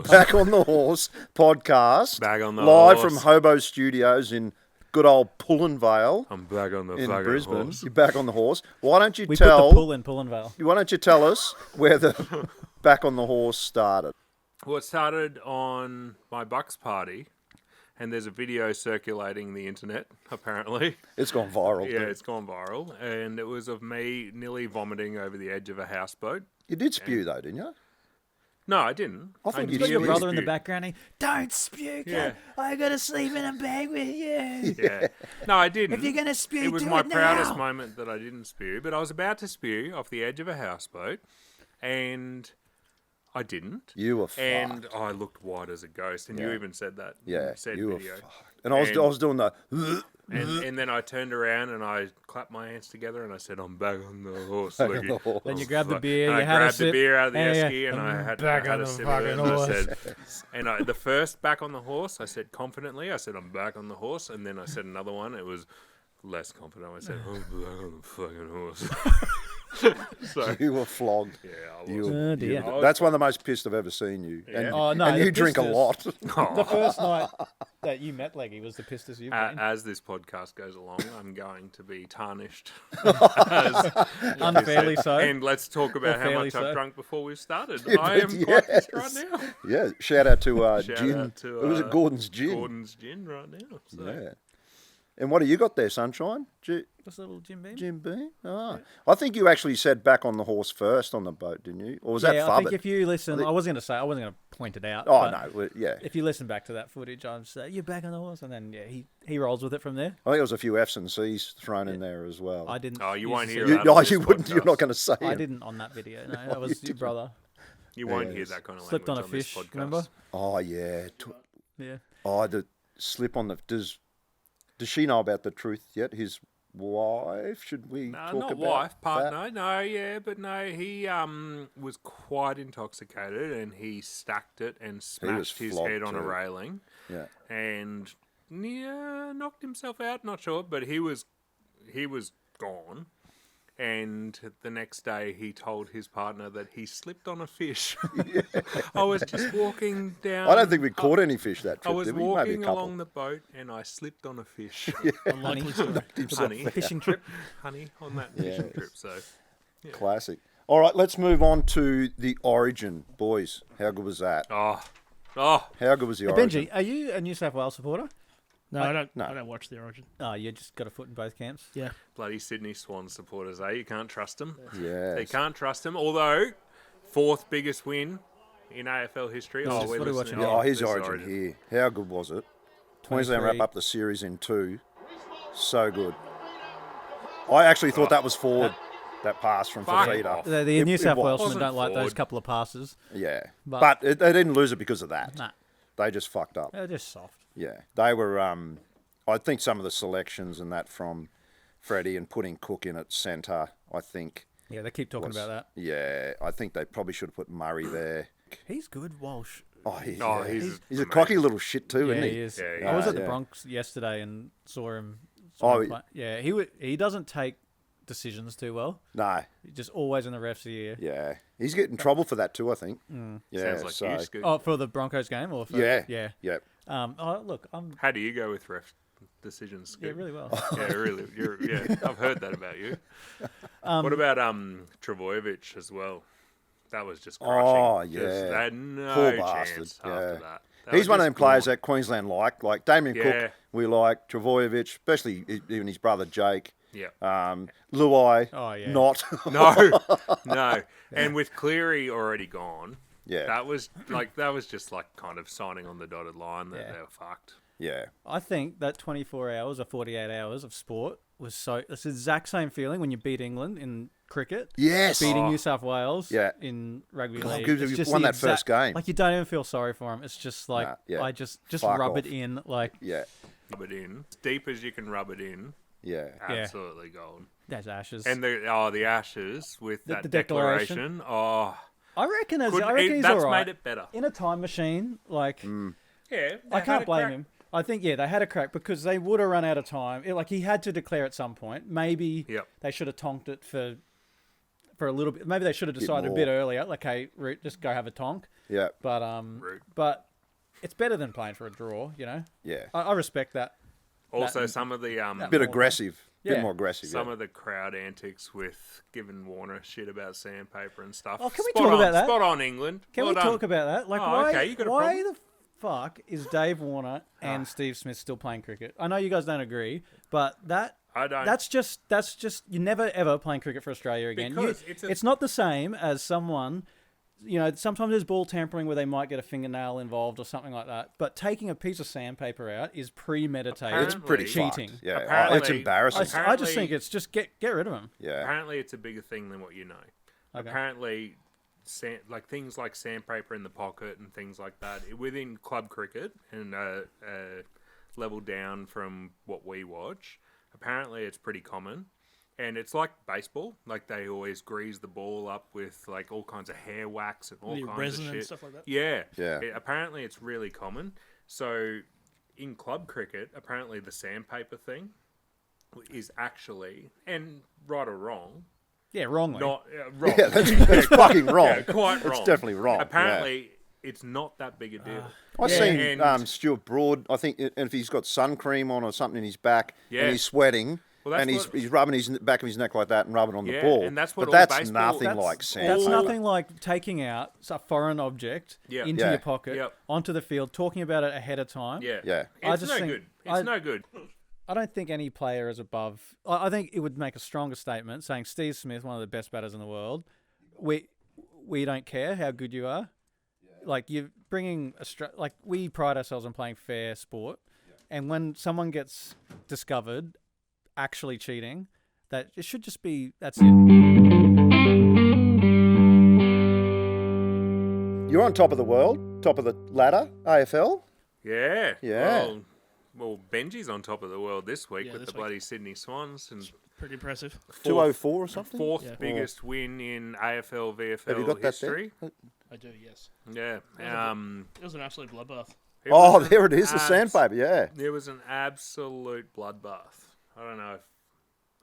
Back on the Horse podcast. Back on the live horse. from Hobo Studios in good old Pullen Vale I'm back on the in fucking Brisbane. horse. You're back on the horse. Why don't you We put the pull in Pullenvale. Why don't you tell us where the Back on the Horse started? Well, it started on my Bucks party, and there's a video circulating the internet, apparently. It's gone viral. Yeah, it's gone viral, and it was of me nearly vomiting over the edge of a houseboat. You did spew though, didn't you? No, I didn't. I thought you Got your spewed. brother in the background. Don't spew, kid. Yeah. I gotta sleep in a bag with you. Yeah. No, I didn't. If you're gonna spew, it was do my it proudest now. moment that I didn't spew, but I was about to spew off the edge of a houseboat, and I didn't. You were fucked. And I looked white as a ghost, and you Yeah. even said that. Yeah, said you were video. fucked. And I was doing the... And then I turned around and I clapped my hands together and I said, "I'm back on the horse." Back Like, on the horse. Then you grabbed the beer. and You I had a grabbed the sip. beer out of the Yeah, yeah. esky and I had back I had on a the sip of it. fucking And I horse. said, the first back on the horse, I said confidently, I said, "I'm back on the horse," and then I said another one. It was less confident. I said, "I'm back on the fucking horse." So You were flogged. yeah, I was. You Oh, were, dear. you- that's one of the most pissed I've ever seen you. And, Oh, no, and the you drink a pissed lot. The first night that you met Leggy was the pissest you've been. As this podcast goes along, I'm going to be tarnished. as- Unfairly so. And let's talk about Or how fairly much so. I've drunk before we've started. Yeah, I am quite pissed right yes. now. Yeah, shout out to Shout Gin. out to, It was at Gordon's Gin. Gordon's Gin right now. So. Yeah. And what do you got there, Sunshine? Just a little Jim Beam. Jim Beam? Ah. I think you actually said Back on the Horse first on the boat, didn't you? Or was that I Fubbit? think if you listen, I wasn't going to point it out. Oh, but no. Yeah. If you listen back to that footage, I'm say you're back on the horse, and then he rolls with it from there. I think there was a few F's and C's thrown in there as well. I didn't. Oh, you use won't the hear C- that. on this you wouldn't. You're podcast. not going to say I it. didn't on that video. No, that was your brother. You won't Yes. hear that kind of Slipped on a language fish. this podcast. Remember? Oh, yeah. Yeah. Oh, the slip on the... Does she know about the truth yet? His wife? Should we No, talk not about wife, that? partner. No, yeah, but no, he was quite intoxicated and he stacked it and smashed his flogged head on a too. railing Yeah. and knocked himself out. Not sure, but he was gone. And the next day, he told his partner that he slipped on a fish. I was just walking down. I don't think we caught any fish that I trip, was did we? Maybe a walking couple. along the boat and I slipped on a fish. Honey. honey, Fishing trip. honey, on that fishing trip. So, Classic. All right, let's move on to the Origin. Boys, how good was that? oh, How good was the Origin? Benji, are you a New South Wales supporter? No, I don't. no. I don't watch the Origin. Oh, you just got a foot in both camps. Yeah. bloody Sydney Swans supporters, eh? You can't trust them. Yes. They can't trust them. Although, fourth biggest win in AFL history. This Oh, is we're what are we listening. watching Yeah, his this is Origin here. How good was it? Queensland 23. wrap up the series in 2. So good. I actually thought that was forward, that pass from Fuck Fafita. off. The It- New it South was. Walesmen Wasn't don't like those forward. couple of passes. Yeah. But- But they didn't lose it because of that. Nah, They just fucked up. they're just soft. Yeah. They were, I think some of the selections and that from Freddie and putting Cook in at centre, I think. Yeah, they keep talking about that. Yeah, I think they probably should have put Murray there. He's good, Walsh. Oh, he's he's a cocky little shit too, Yeah, isn't he? he is. Yeah, he I was is. at the Yeah. Bronx yesterday and saw him. Oh, play. Yeah, he doesn't take decisions too well. No, He's just always in the ref's ear. yeah. He's getting in trouble for that too, I think. Yeah, Sounds like so, you, Scoot. Oh, for the Broncos game or for, yeah. yeah. Yeah. Oh, look, I'm How do you go with ref decisions, Scoot? yeah really well. Yeah, really. Yeah, I've heard that about you. What about Travojevic as well? That was just crushing. Oh, 'cause yeah. They had no Poor chance bastard. after Yeah. that. He's one of them players that Queensland like Damien Yeah. Cook, we like, Travojevic, especially even his brother Jake. Yeah. Luai, Oh, yeah. not. No. And with Cleary already gone, Yeah. that was just like kind of signing on the dotted line that Yeah. they were fucked. Yeah. I think that 24 hours or 48 hours of sport was it's the exact same feeling when you beat England in cricket. Yes. Beating New South Wales Yeah. in rugby God, league. good It's if you just won the that first game. Like, you don't even feel sorry for him. It's just like, Nah, yeah. I just Fuck rub off. it in. Like, Yeah. Rub it in. As deep as you can rub it in. Yeah. Absolutely gold. there's ashes. And the ashes with The- that the declaration. declaration. Oh, I reckon he's that's all right. made it better. In a time machine, like, Yeah, I can't blame him. I think, yeah, they had a crack because they would have run out of time. Like, he had to declare at some point. Maybe Yep. they should have tonked it for for a little bit. Maybe they should have decided a bit earlier. Like, hey, Root, just go have a tonk. Yeah. But it's better than playing for a draw. You know. Yeah. I respect that. Also, some of the Bit aggressive. Yeah. Bit more aggressive. some of the crowd antics with giving Warner shit about sandpaper and stuff. Oh, can we Spot talk on, about that? Spot on, England. Can Well we done. talk about that? Like, Oh, okay, you got a why problem? the fuck is Dave Warner and Steve Smith still playing cricket? I know you guys don't agree, but I don't. that's just you're never ever playing cricket for Australia again. Because It's not the same as someone. You know, sometimes there's ball tampering where they might get a fingernail involved or something like that. But taking a piece of sandpaper out is premeditated. It's pretty cheating. fucked. Yeah. Apparently- It's embarrassing. I just Apparently- think it's just get rid of them. Yeah. Apparently, it's a bigger thing than what you know. Okay. Apparently, like things like sandpaper in the pocket and things like that within club cricket and level down from what we watch. Apparently, it's pretty common, and it's like baseball. Like they always grease the ball up with like all kinds of hair wax and all The kinds resin of and shit. stuff like that. Yeah, Yeah. apparently, it's really common. So, in club cricket, apparently the sandpaper thing is actually, and right or wrong, Yeah, wrongly. not wrong. Yeah, that's fucking wrong. Yeah, quite wrong. It's definitely wrong. Apparently, it's not that big a deal. I've Yeah. seen And- Stuart Broad. I think, and if he's got sun cream on or something in his back, Yeah. and he's sweating, Well, that's and he's what- he's rubbing his back of his neck like that and rubbing on the Yeah, ball. and that's what but all that's baseball- nothing That's- like That's sandpaper. nothing like taking out a foreign object Yeah. into Yeah. your pocket, Yep. onto the field, talking about it ahead of time. Yeah. Yeah. It's I just no think- good. It's no good. I don't think any player is above. I think it would make a stronger statement saying Steve Smith, one of the best batters in the world. We don't care how good you are. Like you're bringing like we pride ourselves on playing fair sport, and when someone gets discovered actually cheating, that it should just be that's it. You're on top of the world, top of the ladder, AFL. Yeah. Yeah. Well, Benji's on top of the world this week Yeah, with this the week. bloody Sydney Swans and Pretty impressive. 204 or something. fourth Yeah. biggest win in AFL VFL Have you got that history. there? I do, yes. Yeah. It was an absolute bloodbath. It Oh, was there an it is, the abs- sandpaper. Yeah. It was an absolute bloodbath. I don't know.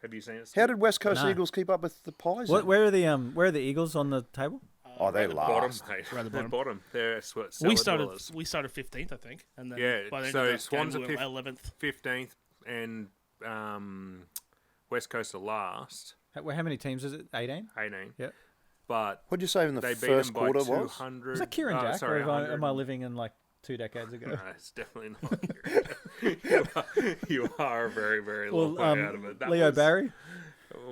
Have you seen it? How did West Coast No. Eagles keep up with the Pies? What? then? Where are the Eagles on the table? Oh, they the bottom, last. mate. Around the They're bottom. bottom. They're cellar We dwellers. started 15th, I think, and then Yeah, by the end so of the Swans game, are we went 11th. 15th, and West Coast are last, How many teams is it? 18. 18. Yeah. But What'd you say in the they beat first them by quarter was? 200. Is that Kieran Jack, Sorry, or am I 100. living in like 2 decades ago? No, it's definitely not. you are a very, very long way out of it. That Leo was- Barry.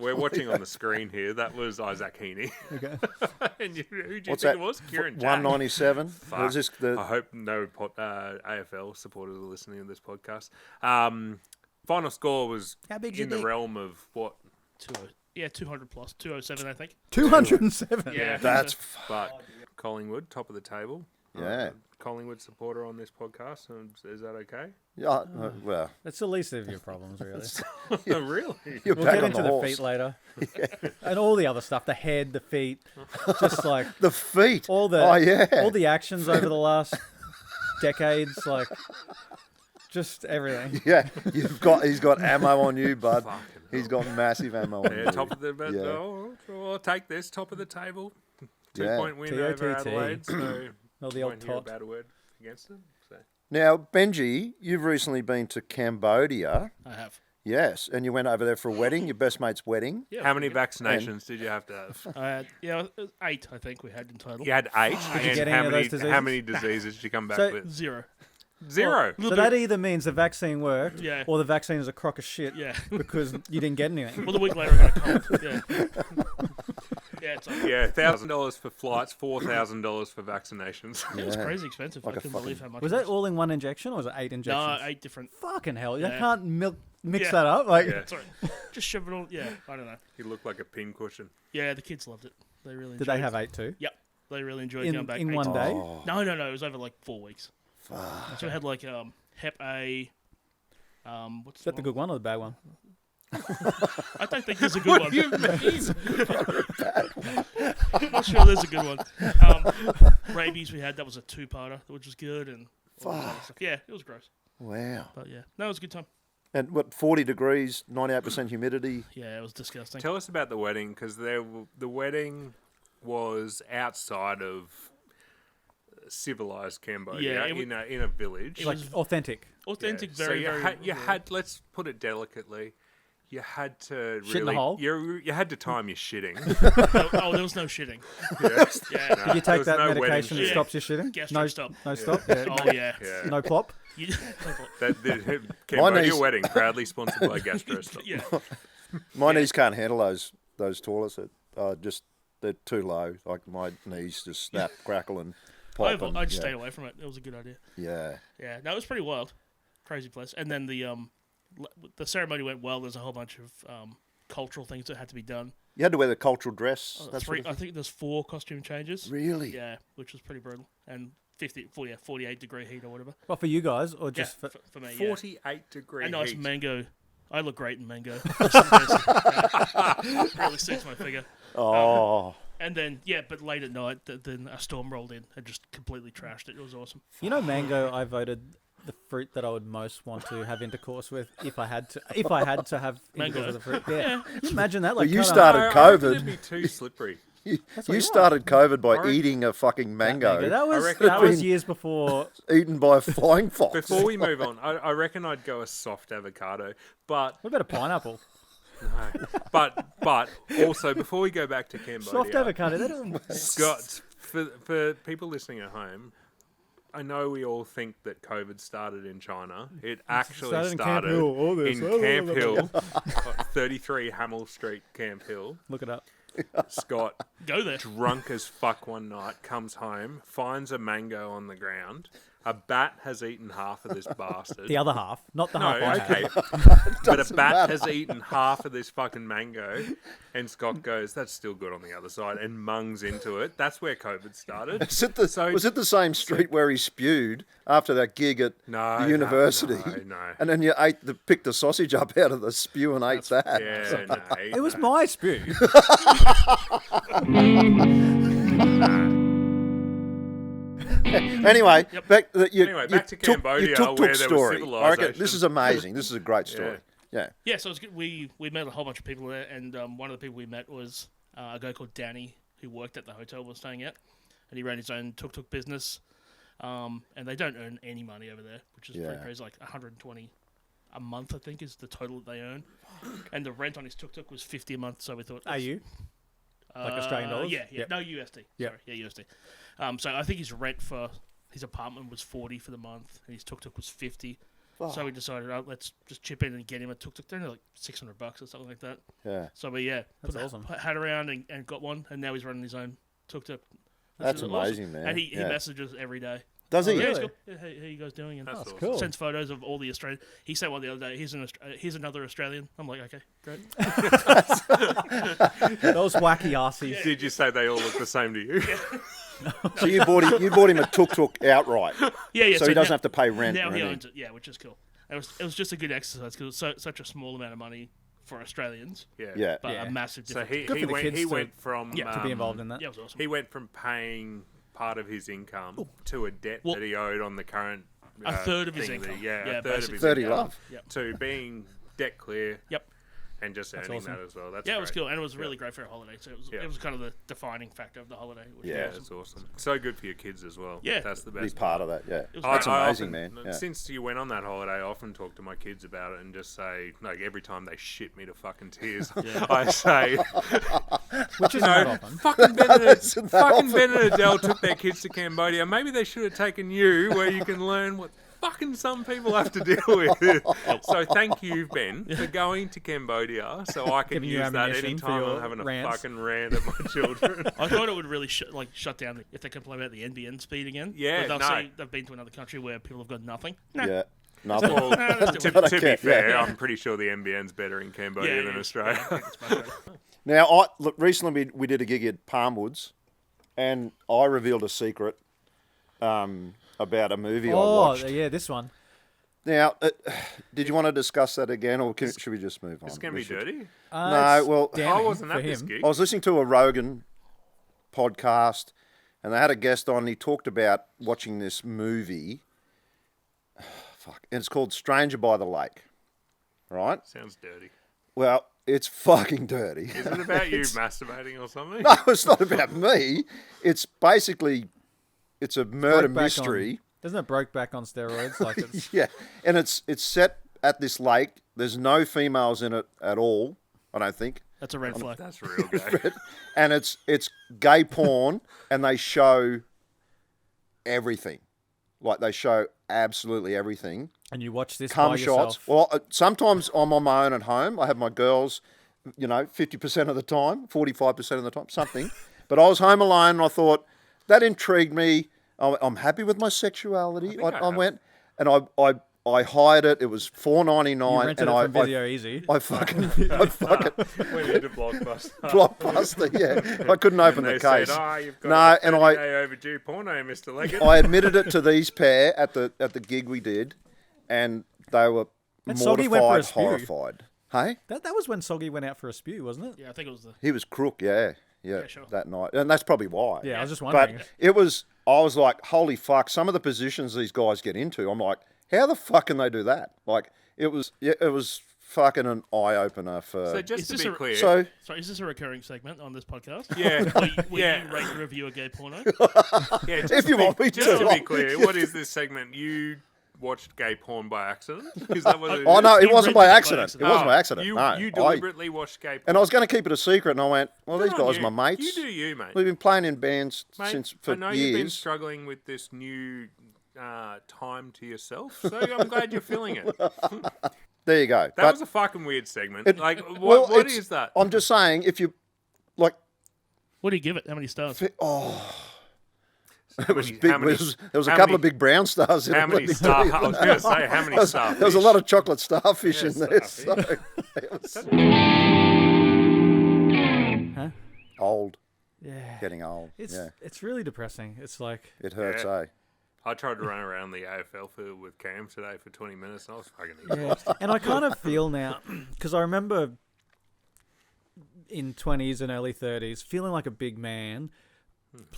We're watching on the screen here. That was Isaac Heaney. Okay. And who do you What's think that? it was? Kieran Jack. 197. Was this I the? hope no AFL supporters are listening to this podcast. Final score was How big's in your the dick? realm of what? 200 plus, 207, I think. 207. Yeah, That's But Collingwood, top of the table. Yeah. Collingwood supporter on this podcast. Is that okay? yeah. Well, That's the least of your problems, really. Oh, really? you're We'll back get on into the the horse. feet later, and all the other stuff, the head, the feet, just like The feet. all the Oh yeah. all the actions over the last decades, like just everything. Yeah. He's got ammo on you, bud. Fucking He's got massive ammo on Yeah, you. top of the Yeah. oh, I'll take this top of the table. 2 Yeah. point win over TOTT. Adelaide. So All the old won't hear a tot. bad word against them. So. Now, Benji, you've recently been to Cambodia. I have. Yes, and you went over there for a wedding, your best mate's wedding. Yeah, How many vaccinations did you have to have? I had, it was 8, I think we had in total. You had 8. you And get how any of many, those how diseases? many diseases did you come back So- with? 0. 0. So that either means the vaccine worked, Yeah. or the vaccine is a crock of shit Yeah. because you didn't get anything. Well, the week later I got a cold. Yeah. Yeah, it's like, Yeah, $1,000 for flights, $4,000 for vaccinations. it was Yeah. crazy expensive. Like I a couldn't believe how much. Was it that all in one injection, or was it 8 injections? No, 8 different. Fucking hell! You Yeah. can't mix Yeah. that up. Like, Yeah. Sorry. Just shove it all. Yeah, I don't know. He looked like a pin cushion. Yeah, the kids loved it. They really enjoyed did they it. have 8 too? Yep. They really enjoyed In going back in 8 one times. day? No. It was over like 4 weeks. So we had like Hep A. What's Is that the good one or the bad one? I don't think there's a good one. You mean? I'm not sure there's a good one. Rabies we had, that was a 2-parter, which was good. And all that other stuff. Yeah, it was gross. Wow. But yeah, no, it was a good time. And what, 40 degrees, 98% humidity? Yeah, it was disgusting. Tell us about the wedding, because the wedding was outside of civilized Cambodia, Yeah, in a village. Like authentic. Authentic, Yeah. very, so very. you had, let's put it delicately, you had to Shit in the really, hole? you had to time your shitting. Oh, there was no shitting. Yes. Yeah. Did you There take was that no wedding medication that shit. stops your shitting? Gastric No stop. No stop. Yeah. Oh yeah. Yeah. No plop. You- The Cambodia knees- wedding, proudly sponsored by GastroStop. yeah. My knees can't handle those toilets. They're too low. Like my knees just snap, crackle, and pop. I just stayed away from it. It was a good idea. Yeah. Yeah, no, it was pretty wild, crazy place. And then the ceremony went well. There's a whole bunch of cultural things that had to be done. You had to wear the cultural dress. That's I think there's 4 costume changes. Really? Yeah, which was pretty brutal. And 48 degree heat or whatever. Well, for you guys or just Yeah, for for me. Yeah. 48-degree A nice heat. mango. I look great in mango. Really suits my figure. Oh. And then, but late at night, then a storm rolled in and just completely trashed it. It was awesome. mango, I voted the fruit that I would most want to have intercourse with if I had to have Mango. intercourse with a fruit. Yeah. Can you imagine that? Well, you cut up- started I reckon COVID. it'd be too slippery. what You you started COVID by reckon- eating a fucking mango, That was reckon- that was years before. eaten by a flying fox. Before we move on, I reckon I'd go a soft avocado, but What about a pineapple? no. But also before we go back to Cambodia, Soft avocado. That don't- Scott, for people listening at home, I know we all think that COVID started in China. It actually started started in Camp Hill, all this. in Camp Hill, 33 Hamel Street, Camp Hill. Look it up. Scott, Go there. drunk as fuck one night, comes home, finds a mango on the ground. A bat has eaten half of this bastard. The other half, not the No, half I had. okay. But a bat has eaten half of this fucking mango, and Scott goes, "That's still good on the other side," and mungs into it. That's where COVID started. Was it the same street where he spewed after that gig at the university? No. And then you picked the sausage up out of the spew and ate that. Yeah, no. It was my spew. Anyway, back to Cambodia, tuk-tuk where there was story. I reckon civilization. this is amazing. This is a great story. Yeah. Yeah, so it was good. We met a whole bunch of people there, and one of the people we met was a guy called Danny, who worked at the hotel we were staying at, and he ran his own tuk-tuk business. And they don't earn any money over there, which is pretty crazy. Like 120 a month, I think, is the total that they earn. And the rent on his tuk-tuk was 50 a month, so we thought... Are you? Like Australian dollars? Yeah. Yep. No, USD. Yep. Sorry, yeah, USD. So I think his rent for his apartment was 40 for the month, and his tuk-tuk was 50. So we decided, let's just chip in and get him a tuk-tuk. They're only like $600 or something like that. Yeah. So we That's awesome. put hat around and got one, and now he's running his own tuk-tuk. That's awesome. amazing, man. And he Yeah. messages every day. Does he? Yeah, he's really? cool. Yeah, how you guys doing? And That's That's awesome. cool. sends photos of all the Australian. He sent one the other day. Here's another Australian. I'm like, okay, great. Those wacky arsies. Did you say they all look the same to you? So you bought him a tuk-tuk outright. Yeah. So he doesn't now- have to pay rent Now or he anything. owns it. Yeah, which is cool. It was just a good exercise because it was such a small amount of money for Australians, Yeah. but Yeah. a massive So difference. Good for the kids he to- went from To be involved in that. Yeah, it was awesome. He went from paying part of his income to a debt Well, that he owed on the current a third of his thing that- income. yeah, Yeah, a third of his basically. 30 income love. Yep. to being debt clear. Yep. And just earning awesome. that as well. That's Yeah, it was great. cool, and it was really great for a holiday. So Yeah. it was kind of the defining factor of the holiday. Which Yeah. was That's awesome. So good for your kids as well. Yeah. That's the Be best. part of that, yeah. was That's great. amazing, often, man. Yeah. Since you went on that holiday, I often talk to my kids about it and just say, like, every time they shit me to fucking tears, I say, Which isn't that often. fucking Ben Isn't that and Adele took their kids to Cambodia. Maybe they should have taken you, where you can learn what fucking some people have to deal with. So thank you, Ben, for going to Cambodia, so I can Giving you use that ammunition for anytime I'm your having a rants. fucking rant at my children. I thought it would really shut down if they complain about the NBN speed again. Yeah, But they'll no. say they've been to another country where people have got nothing. Nah. Yeah. Nothing. Well, let's do to it. be Okay, fair, yeah. I'm pretty sure the NBN's better in Cambodia Yeah, than it is. Australia. Yeah, it's much better. Now, recently we did a gig at Palmwoods, and I revealed a secret about a movie I Oh, watched. yeah, this one. Now, did you want to discuss that again, or should we just move on? It's going to We be should. dirty. No, it's well, damning I wasn't for at this him. gig. I was listening to a Rogan podcast, and they had a guest on. And he talked about watching this movie. Fuck, and it's called Stranger by the Lake. right? Sounds dirty. Well, it's fucking dirty. Is it about you masturbating or something? No, it's not about me. It's basically, it's a murder Brokeback mystery. Isn't it Brokeback on steroids? Like it's Yeah, and it's set at this lake. There's no females in it at all, I don't think. That's a red flag. That's real gay. And it's gay porn, and they show everything. Like, they show absolutely everything. and you watch this Cum by shots. yourself. Well, sometimes I'm on my own at home. I have my girls, 50% of the time, 45% of the time, something. But I was home alone, and I thought, that intrigued me. I'm happy with my sexuality. I went, and I hired it. It was $4.99. You rented and it I, from Video Easy. I fucking Went into Blockbuster. Blockbuster, yeah. I couldn't open They the case. said, you've got No, a and 30-day overdue porno, Mr. Leggett. I admitted it to these pair at the gig we did, and they were And Soggy went for a mortified, spew. horrified. Hey, That was when Soggy went out for a spew, wasn't it? Yeah, I think it was the. he was crook, yeah, sure. that night, and that's probably why. Yeah, I was just But wondering. I was like, holy fuck! Some of the positions these guys get into, I'm like, how the fuck can they do that? Like, it was fucking an eye opener for. So Is just to this be a- clear, So Sorry, is this a recurring segment on this podcast? yeah, Will yeah, you rate and review a gay porno? yeah. Just if you want me just to to, be clear, what is this segment? You watched gay porn by accident? Is that what it is? oh no, it You wasn't rented by it by accident. It accident. wasn't by accident. You, no, you I, deliberately watched gay porn. and I was going to keep it a secret, and I went, well, these Good on guys you. are my mates. You do you, mate. We've been playing in bands Mate, for I know you've been years. struggling with this new time to yourself, so I'm glad you're feeling it. There you go. That was a fucking weird segment. It- Like, well, what it's- is that? I'm just saying, if you like, What do you give it? How many stars? it was many- big. how many- There was a how couple many- of big brown stars. In How it, many let me star? tell you. I was going to say how many stars. There was a lot of chocolate starfish Yeah, in there. starfish. So it was Huh? old, Yeah. getting old. It's yeah, it's really depressing. It's like it hurts, Yeah. eh? I tried to run around the AFL field with Cam today for 20 minutes, and I was fucking yeah. exhausted. And I kind of feel now because I remember in 20s and early 30s feeling like a big man,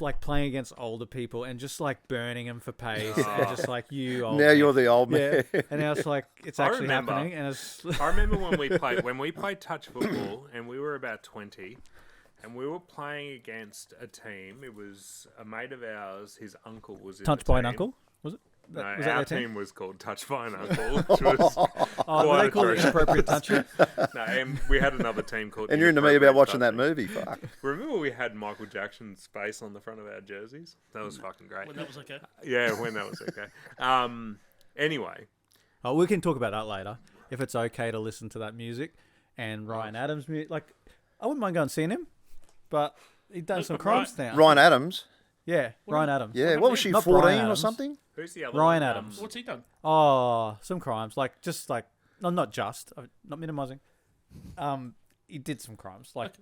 like playing against older people and just like burning them for pace and just like you old Now man. you're the old Yeah, man. and now it's like it's I actually remember. happening, and it's I remember when we played touch football, and we were about 20, and we were playing against a team. It was a mate of ours. His uncle was in touched the by an team. uncle. Was it? No, was that our their team was called Touch by an Uncle, which was Oh, were quite they called atrocious. inappropriate touching? No, and we had another team called. And you're into me about Inappropriate watching that Touching. movie. Fuck. Remember we had Michael Jackson's face on the front of our jerseys? That was fucking great. When that was okay. Yeah, when that was okay. Anyway, Oh, we can talk about that later. If it's okay to listen to that music and Ryan Adams music, like I wouldn't mind going and seeing him, but he'd done some crimes now. Ryan Adams. Yeah, Ryan Adams. Yeah, what was she, Not Brian 14 or Adams. something? who's the other Ryan one? Adams. What's he done? Oh, some crimes, like just like no, not just, not minimizing. He did some crimes, like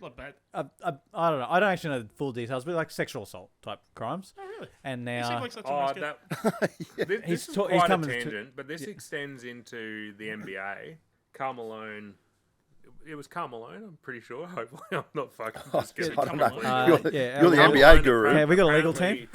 Not bad. I don't know. I don't actually know the full details, but like sexual assault type crimes. Oh, really? And He seemed now, like such a Oh, nice guy. that. This He's is he's quite a coming to- tangent, but this extends into the NBA. Karl Malone. It was Karl Malone, I'm pretty sure. Hopefully, I'm not fucking just getting I don't know. completely- yeah, You're the Karl NBA guru. Yeah, we got a legal apparently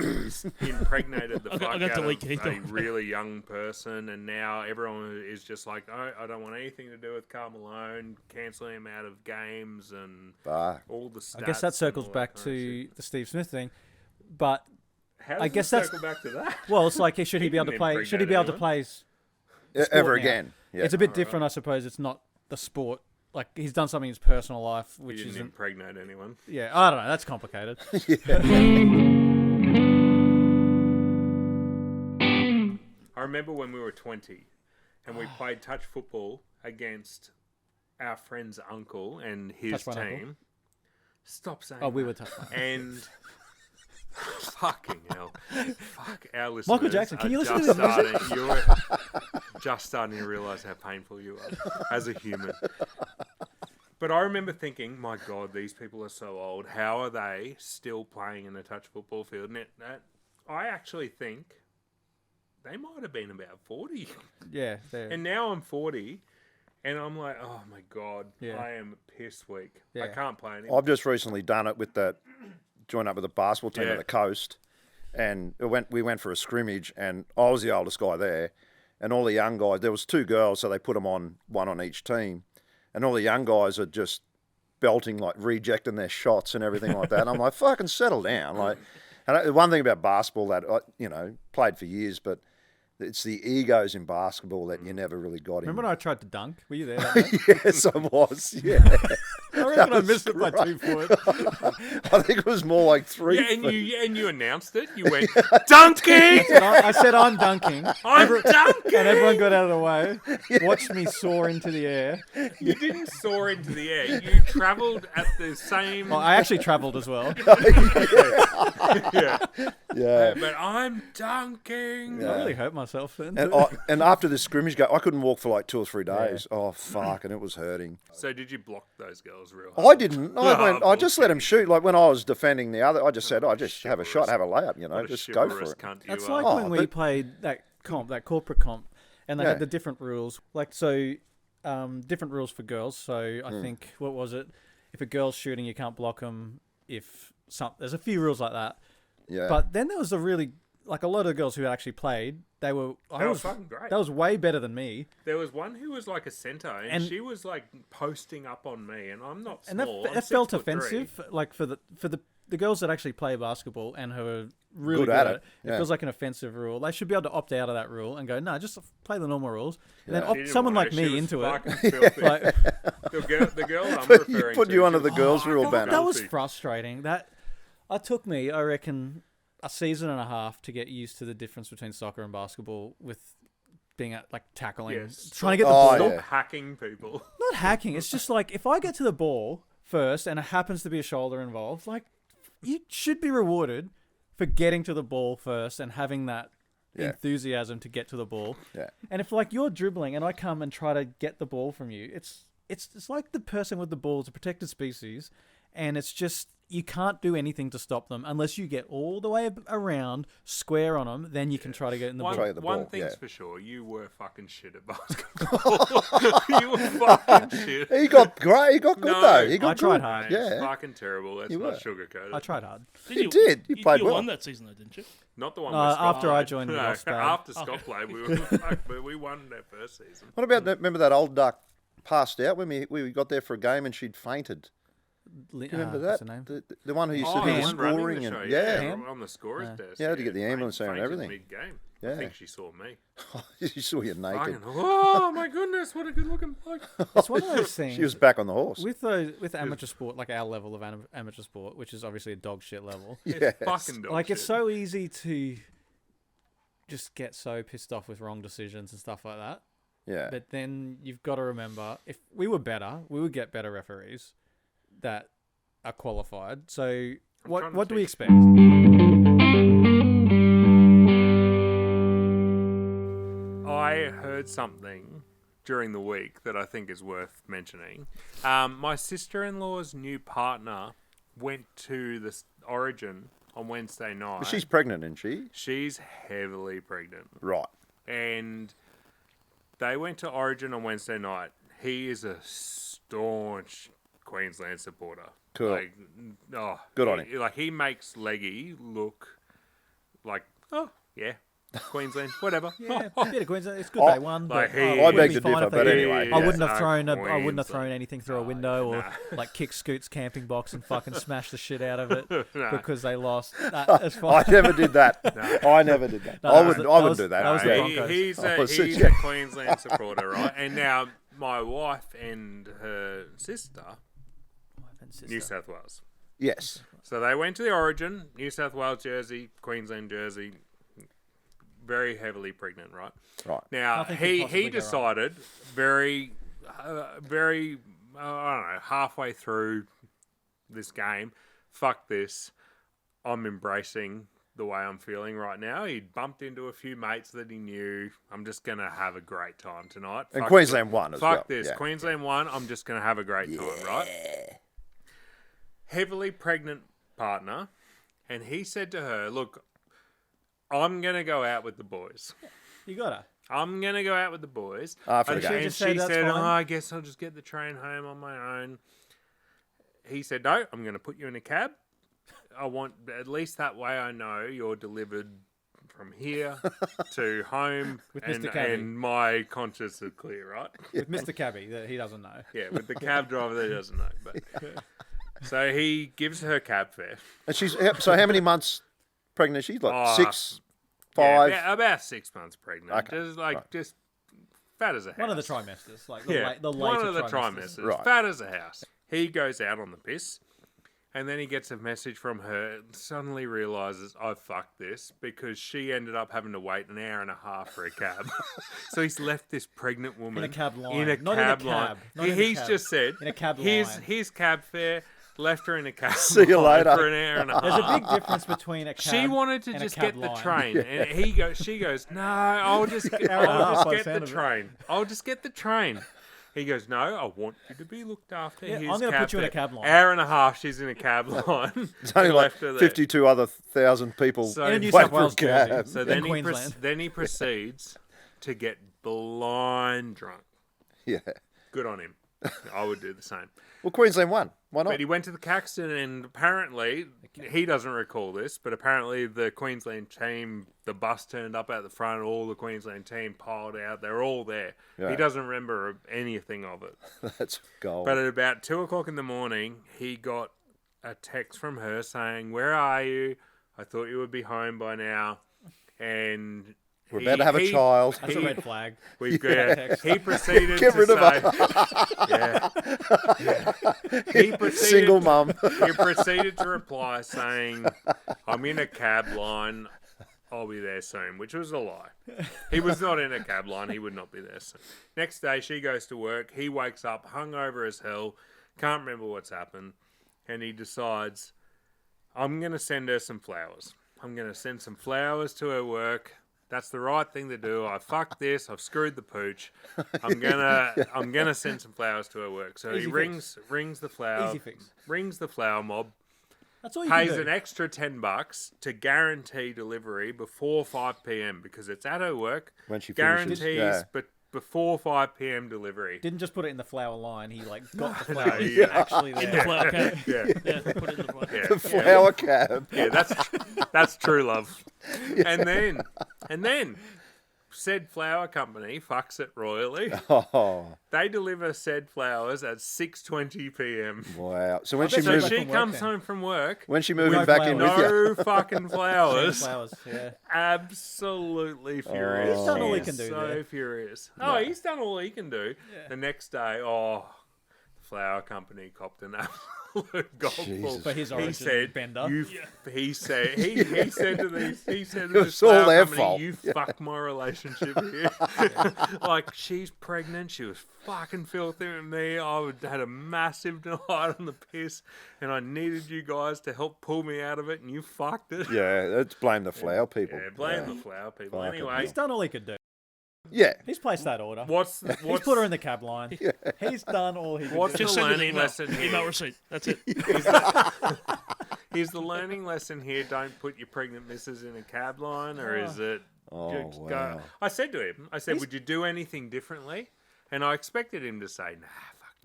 impregnated the I fuck got out delete of Keith, a don't really young person, and now everyone is just like, oh, I don't want anything to do with Karl Malone, cancelling him out of games and Fuck. all the stats. I guess that and circles all back kind of shit. to the Steve Smith thing, but How I does guess it that's- circle back to that. well, it's like should he be able to didn't play? Should he be able to impregnate play? sport Ever now? again. Yeah. It's a bit different, I suppose. It's not the sport. Like he's done something in his personal life, He which didn't isn't. impregnate anyone. Yeah, I don't know. That's complicated. I remember when we were 20 and we played touch football against our friend's uncle and his Touch my uncle? team. Stop saying Oh, we that. were touched. And fucking hell. Fuck our listeners. Michael Jackson, can are you listen just to the music? You're just starting to realise how painful you are as a human. But I remember thinking, my God, these people are so old. How are they still playing in a touch football field? And I actually think they might have been about 40. Yeah, there. And now I'm 40, and I'm like, oh my God, Yeah. I am piss weak. I Yeah. can't play anymore. I've just recently done it with joined up with the basketball team Yeah. at the coast, and we went for a scrimmage, and I was the oldest guy there, and all the young guys. There was 2 girls, so they put them on, one on each team, and all the young guys are just belting, like rejecting their shots and everything like that. And I'm like, fucking settle down. Like, and one thing about basketball that I played for years, but it's the egos in basketball that you never really got in. Remember when I tried to dunk? Were you there? That night? Yes, I was. Yeah, I reckon I missed it by 2 foot. I think it was more like 3. Yeah, and you announced it. You went dunking. I said I'm dunking. I'm dunking. And everyone got out of the way, watched me soar into the air. You didn't soar into the air. You travelled at the same. Well, I actually travelled as well. Yeah. Yeah. But I'm dunking. I really hurt myself then. And after the scrimmage I couldn't walk for like 2 or 3 days. Oh fuck, and it was hurting. So did you block those girls real hard? I didn't. I just let them shoot. Like when I was defending the other, I just said, just have a shot, have a layup, What a just go for chivalrous it. cunt you That's are. like when we played that corporate comp, and they had the different rules. Like different rules for girls. So I think what was it? If a girl's shooting, you can't block them. There's a few rules like that. Yeah. But then there was a lot of the girls who actually played. They were fucking great. That was way better than me. There was one who was like a centre, and she was like posting up on me, and I'm not And small. that felt offensive. Like for the girls that actually play basketball and who are really good at it, it feels like an offensive rule. They should be able to opt out of that rule and go, no, just play the normal rules. And then opt someone like me into it. Like, the girl I'm referring Put to, you under she the was girls' fucking rule banner. That was filthy. frustrating. It took me, I reckon, a season and a half to get used to the difference between soccer and basketball with being at like tackling, Yes. trying to get the ball. Stop hacking people. Not hacking. It's just like if I get to the ball first and it happens to be a shoulder involved, like you should be rewarded for getting to the ball first and having that enthusiasm to get to the ball. Yeah. And if like you're dribbling and I come and try to get the ball from you, it's like the person with the ball is a protected species, and it's just you can't do anything to stop them unless you get all the way around, square on them, then you can try to get in the ball. One thing's for sure, you were fucking shit at basketball. You were fucking shit. He got great. He got good though. He got I tried good. hard. It's Yeah. fucking terrible. Let's not sugarcoat it. I tried hard. You did. You played well. won that season though, didn't you? Not the one where Scott after I played. joined, we No, lost bad. after Scott played, we were fucked, but we won that first season. What about that? Remember that old duck passed out when we got there for a game and she'd fainted? Do you remember that? What's her name? The one who used to Oh, be the one running scoring the and show, Pam? on the scorer's desk. Yeah, had to get the ambulance there and fainted everything. Mid-game. Yeah. I think she saw me. she saw you naked. Fucking, oh my goodness, what a good looking bloke. It's one of those things. She was back on the horse. with amateur sport, like our level of amateur sport, which is obviously a dog shit level. It's fucking dog Like shit. it's so easy to just get so pissed off with wrong decisions and stuff like that. Yeah. But then you've got to remember, if we were better, we would get better referees that are qualified. So what do we expect? I heard something during the week that I think is worth mentioning. My sister-in-law's new partner went to the Origin on Wednesday night. She's pregnant, isn't she? She's heavily pregnant. Right. And they went to Origin on Wednesday night. He is a staunch Queensland supporter. Cool. Like, Good on him. Like, he makes Leggy look like, oh, yeah, Queensland, whatever. Yeah, a bit of Queensland. It's good they won. like But, he- I it would beg be to fine differ, if they but did. anyway. I yeah. wouldn't have thrown anything through a window or like kick Scoot's camping box and fucking smash the shit out of it because they lost. That's fine. I never did that. I never did that. No, I that wouldn't was do that. that was the Yeah. Broncos. He's a Queensland supporter, right? And now my wife and her sister, New South Wales. Yes. So they went to the Origin, New South Wales jersey, Queensland jersey, very heavily pregnant, right? Right. Now, Nothing could possibly he go decided very, I don't know, halfway through this game, fuck this, I'm embracing the way I'm feeling right now. He bumped into a few mates that he knew. I'm just going to have a great time tonight. And Fuck Queensland won as well. Fuck this. Yeah. Queensland won. I'm just going to have a great time, right? Heavily pregnant partner. And he said to her, look, I'm going to go out with the boys. You gotta. I'm going to go out with the boys. After the And game. and Just say she that's said, fine. I guess I'll just get the train home on my own. He said, no, I'm going to put you in a cab. I want, at least that way I know you're delivered from here to home, Mr. Cabby. and my conscience is clear, right? With Mr. Cabby, that he doesn't know. Yeah, with the cab driver that doesn't know. But so he gives her cab fare. And so how many months pregnant is she? Like Oh, 6, 5? Yeah, about 6 months pregnant. Okay, Just fat as a house. One of the trimesters, like the, Yeah, the one later of the trimesters. trimesters. Right. Fat as a house. He goes out on the piss, and then he gets a message from her and suddenly realises, I fucked this, because she ended up having to wait an hour and a half for a cab. So he's left this pregnant woman In a cab line. In a Not in a cab cab. line. Not in a He's cab. just said, In a cab here's line. his cab fare, left her in a cab See you line later. for an hour and a half. There's a big difference between a cab She wanted to and just a cab get the line. train, and she goes, no, I'll just get Hour and a half by the the sound of it. train. I'll just get the train. He goes, no, I want you to be looked after. Yeah, Here's I'm gonna put you in a fare." cab line. Hour and a half, she's in a cab line. It's only like left her there. 52 other thousand people So- In a In New wait South for a Wales jersey. cab. So in then Queensland. he proceeds to get blind drunk. Yeah. Good on him. I would do the same. Well, Queensland won. Why not? But he went to the Caxton, and apparently, he doesn't recall this, but apparently the Queensland team, the bus turned up at the front, all the Queensland team piled out. They're all there. Yeah. He doesn't remember anything of it. That's gold. But at about 2 o'clock in the morning, he got a text from her saying, "Where are you? I thought you would be home by now." And We're about to have a child. That's a red flag. We've got. He proceeded Get to rid of say, her. He proceeded, Single mum. He proceeded to reply saying, "I'm in a cab line. I'll be there soon," which was a lie. He was not in a cab line. He would not be there soon. Next day, she goes to work. He wakes up hungover as hell. Can't remember what's happened. And he decides, I'm going to send her some flowers. I'm going to send some flowers to her work. That's the right thing to do. I fucked this. I've screwed the pooch. I'm gonna send some flowers to her work. So he Easy rings the flower Easy fix. rings the flower mob. That's all you Pays can do. an extra $10 to guarantee delivery before 5 p.m. because it's at her work. When she finishes, guarantees, yeah. but before 5 p.m. delivery. Didn't just put it in the flower line. He like got the No, flowers yeah. actually In the there. flower cab. Yeah, Yeah, put it in the flower. yeah, The flower cab. yeah. That's true love. And then said flower company fucks it royally. Oh, They deliver said flowers at 6:20 p.m. wow. So when bet she so. So moved, she from work comes then. home from work. when she moving No back in with you, No fucking flowers. Flowers, yeah. Absolutely furious. He's done all he can do So there. furious. Oh, he's done all he can do. The next day, the flower company copped an absolute gobful. Jesus. For his He origin said, bender. he said to this was all flower their company, fault. you fucked my relationship here. Like, she's pregnant, she was fucking filthy with me, had a massive night on the piss, and I needed you guys to help pull me out of it, and you fucked it. yeah, let's blame the flower people. Yeah, blame the flower people. Fucking Anyway, He's done all he could do. Yeah, He's placed that order. what's He's put her in the cab line. He's done all he could What's do. Just the send an learning email. lesson here? Email receipt. That's it. Is the learning lesson here, don't put your pregnant missus in a cab line, or is it Oh, just wow. I said to him, would you do anything differently? And I expected him to say, nah,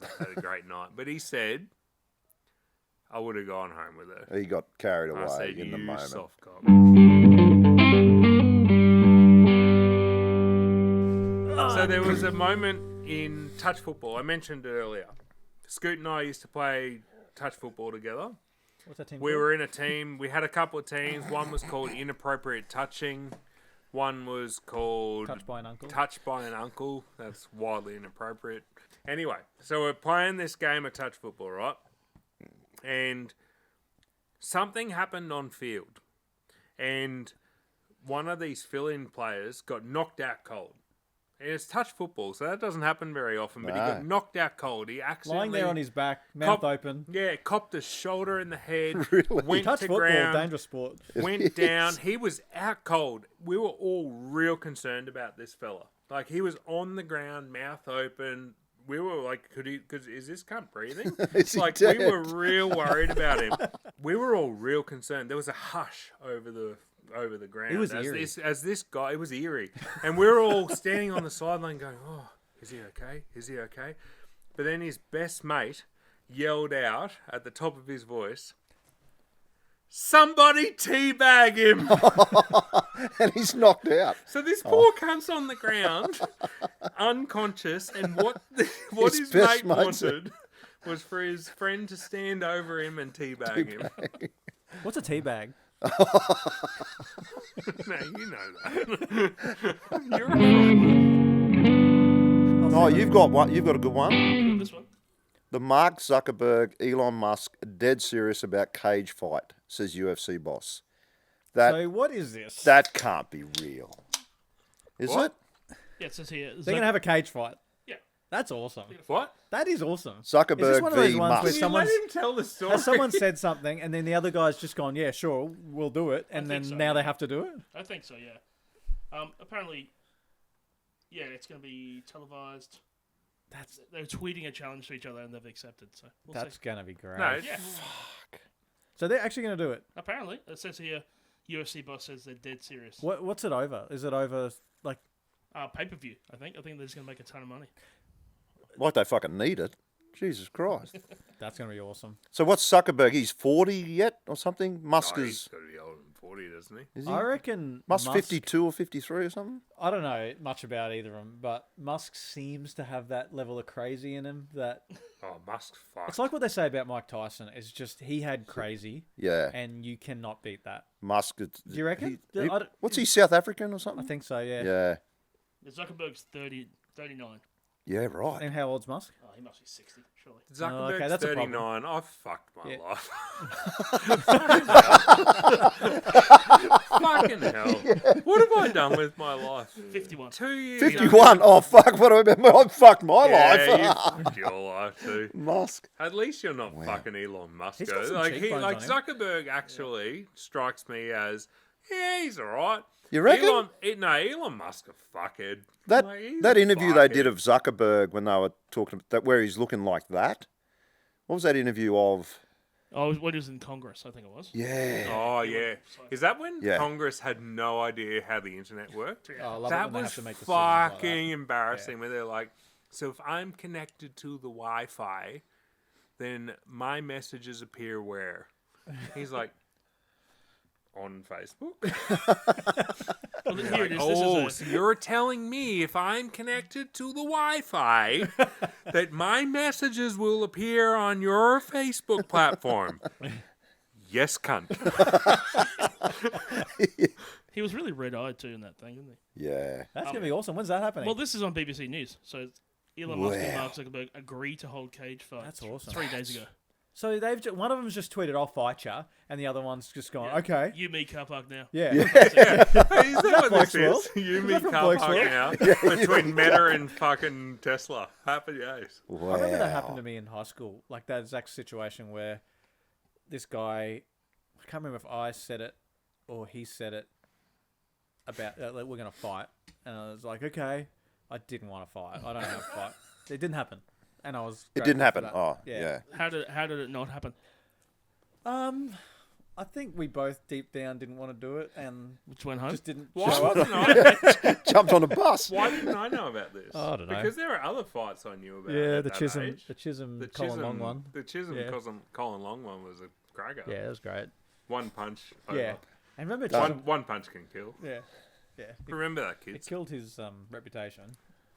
fuck, I had a great night. But he said, I would have gone home with her. he got carried I away said, in the you moment. soft cock. So there was a moment in touch football. I mentioned it earlier. Scoot and I used to play touch football together. What's that team We called? were in a team. We had a couple of teams. One was called Inappropriate Touching. One was called Touched by an uncle. Touched by an Uncle. That's wildly inappropriate. Anyway, so we're playing this game of touch football, right? And something happened on field. And one of these fill-in players got knocked out cold. And it's touch football, so that doesn't happen very often. But he got No. knocked out cold. He accidentally... Lying there on his back, mouth Cop- open. Yeah, copped a shoulder in the head. Really? Went Touch to football, ground. dangerous sport. Went down. He was out cold. We were all real concerned about this fella. Like, he was on the ground, mouth open. We were like, is this cunt breathing? Is he Like, dead? we were real worried about him. We were all real concerned. There was a hush over the ground. It was as eerie. this guy, it was eerie. And we were all standing on the sideline going, oh, is he okay? Is he okay? But then his best mate yelled out at the top of his voice, Somebody teabag him. And he's knocked out. So this poor cunt's on the ground, unconscious, and what his best mate mate said- wanted was for his friend to stand over him and teabag him. What's a tea bag? No, you know that. You're a Oh, you've got one. You've got a good one. This one. The Mark Zuckerberg, Elon Musk, dead serious about cage fight, says UFC boss. So what is this? That can't be real. Is What? it? Yeah, it says here. They're gonna have a cage fight. Yeah. That's awesome. What? That is awesome. Zuckerberg Is this one of those v. ones Musk. where Can you someone's let him tell the story? has someone said something and then the other guy's just gone, yeah, sure, we'll do it, and then think so, now yeah. they have to do it? I think so. Yeah. Apparently, yeah, it's going to be televised. They're tweeting a challenge to each other and they've accepted. So we'll That's see. gonna be great. No, Yeah. So they're actually gonna do it. Apparently, it says here. UFC boss says they're dead serious. What's it over? Is it over like Pay-per-view. I think they're just going to make a ton of money. Like they fucking need it. Jesus Christ. that's gonna be awesome? So what's Zuckerberg? He's 40 yet or something? Musk Oh, he's is... got to be older than 40, doesn't he? Is he? I reckon Musk 52 or 53 or something? I don't know much about either of them, but Musk seems to have that level of crazy in him that Oh, Musk, fuck. it's like what they say about Mike Tyson. It's just he had crazy, Yeah. and you cannot beat that. Musk. Do you reckon? he- I don't- what's he, South African or I something? think so. Yeah. Yeah. Zuckerberg's 39. Yeah, right. And how old's Musk? Oh, he must be 60, surely. Zuckerberg's okay, that's a problem. 39. I've fucked my Yeah. life. Fucking hell. What have I done with my life? 51. 2 years. 51. Oh, fuck. What do I fucked my Yeah, life. you fucked your life too. Musk. At least you're not fucking Elon Musk. He's got some Like cheekbones like on him. Zuckerberg actually strikes me as he's alright. You reckon? Elon Musk a fuckhead. That Like, he's that a interview they did fuckhead. of Zuckerberg when they were talking that where he's looking like that. What was that interview of? Oh, when he was in Congress, I think it was. Yeah. Oh yeah, is that when Yeah. Congress had no idea how the internet worked? Oh, I love it That when they was have to make decisions like fucking that. embarrassing. Where they're like, so if I'm connected to the Wi-Fi, then my messages appear where? He's like, on Facebook. Well, then here it is. This Oh, is so you're telling me if I'm connected to the Wi-Fi that my messages will appear on your Facebook platform? Yes, cunt. he was really red-eyed too in that thing, isn't he? Yeah. That's gonna be awesome. When's that happening? Well, this is on BBC News. So Elon Musk and Wow. Mark Zuckerberg agree to hold cage fights. That's awesome. 3 days ago. so one of them's just tweeted, "I'll fight ya," and the other one's just gone, "Okay, You, me, car park now. yeah." Is that what Blake's this World? is? You, Is me, that from car Blake's park World? now between Meta and fucking Tesla. Happy days. Wow. I remember that happened to me in high school, like that exact situation where this guy, I can't remember if I said it or he said it about like, we're gonna fight, and I was like, okay, I didn't want to fight. I don't want to fight. It didn't happen, and I was. It didn't grateful for happen. that. Oh, yeah. How did it not happen? I think we both deep down didn't want to do it, and Which went home? just didn't Why show up. wasn't I? Jumped on a bus. Why didn't I know about this? I don't know. Because there are other fights I knew about. Yeah, at the that Chisholm, age. the Chisholm, The Colin Long one. The Chisholm Yeah. Colin Long one was a cracker. Yeah, it was great. One punch. Over. Yeah, and remember Chisholm. One punch can kill. Yeah, yeah. Remember that, It kids? killed his reputation.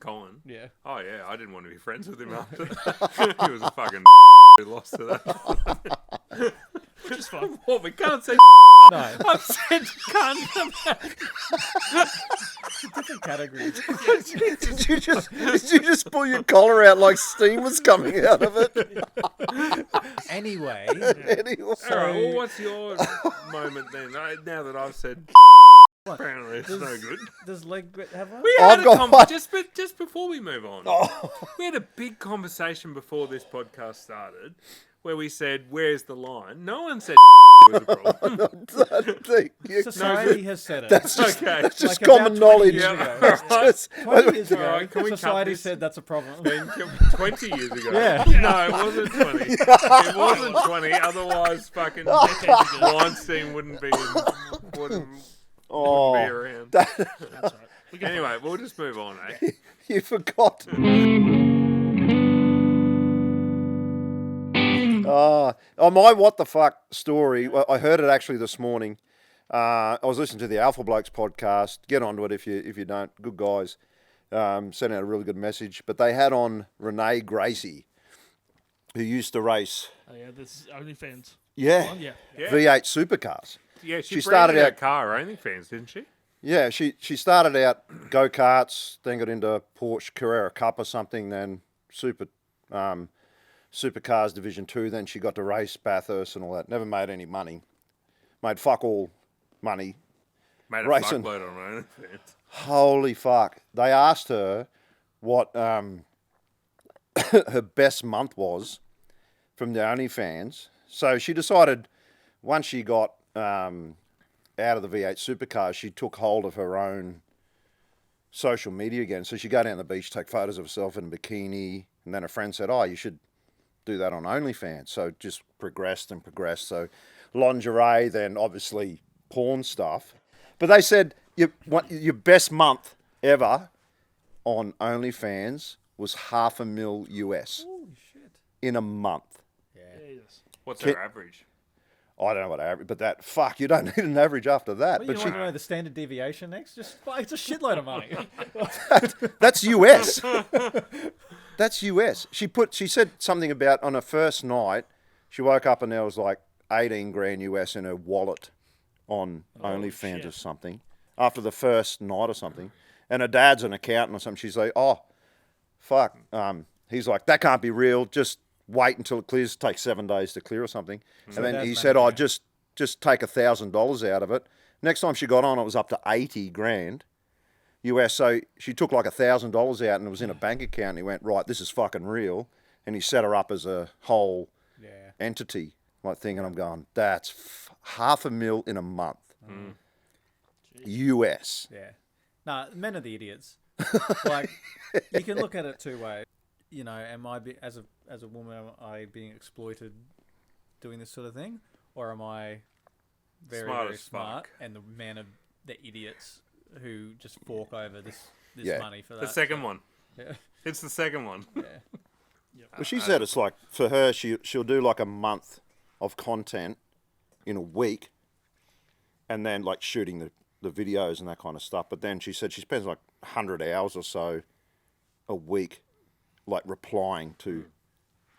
Colin. Yeah. Oh yeah, I didn't want to be friends with him after. He was a fucking who lost to that. Which is fine. Well, we can't say No, I've said cunt. different categories. Did you just pull your collar out like steam was coming out of it? Anyway, Anyway. All right. Well, what's your moment then? Now that I've said. Apparently, it's no good. does leg have one? We had I've got one. just before we move on. Oh. We had a big conversation before this podcast started, where we said, "Where's the line?" No one said was a problem. Society has said it. That's just, Okay. that's just Like about common 20 knowledge. years Yeah. ago. Just- 20 years ago, Alright, can we cut society this? said that's a problem. 20 years ago. Yeah. No, it wasn't 20. It wasn't 20. Otherwise, fucking Weinstein wouldn't be Oh, be around. That's all right. We can Anyway, we'll just move on, eh? you forgot. My what the fuck story. Well, I heard it actually this morning. I was listening to the Alpha Blokes podcast. Get onto it if you don't. Good guys. Sent out a really good message. But they had on Renee Gracie, who used to race. Oh yeah, this is OnlyFans. Yeah. Yeah. Yeah. V8 supercars. Yeah, she started branded her out. car OnlyFans, didn't she? Yeah, she started out go-karts, then got into Porsche Carrera Cup or something, then supercars Division 2, then she got to race Bathurst and all that. Never made any money. Made fuck all money. Made a Racing. fuckload on OnlyFans. Holy fuck. They asked her what her best month was from the OnlyFans. So she decided once she got out of the V8 supercars, she took hold of her own social media again. So she'd go down the beach, take photos of herself in a bikini, and then a friend said, "Oh, you should do that on OnlyFans." So it just progressed and progressed. So lingerie, then obviously porn stuff. But they said your best month ever on OnlyFans was $500,000 US Holy shit. in a month. Jesus. What's Ki- her average? I don't know what average, but you don't need an average after that. Well, but you want to know the standard deviation next? Just it's a shitload of money. that's US. That's US. She said something about on her first night, she woke up and there was like 18 grand US in her wallet on OnlyFans shit. or something after the first night or something. And her dad's an accountant or something. She's like, "Oh, fuck." He's like, "That can't be real. Just wait until it clears. It takes 7 days to clear or something." And then dad's he said, managing "Oh, it. just take $1,000 out of it." Next time she got on, it was up to 80 grand US. So she took like $1,000 out and it was in a bank account. And he went, "Right, this is fucking real." And he set her up as a whole Yeah. entity like thing. And I'm going, that's $500,000 in a month. US. Yeah. No, men are the idiots. Like, you can look at it two ways. You know, as a woman, am I being exploited doing this sort of thing, or am I very Smart very as smart fuck. and the men are the idiots who just fork over this Yeah. money for that? The second one. Yeah. It's the second one. Yeah. Well, she said it's like, for her, she'll do like a month of content in a week and then like shooting the videos and that kind of stuff. But then she said she spends like 100 hours or so a week like replying to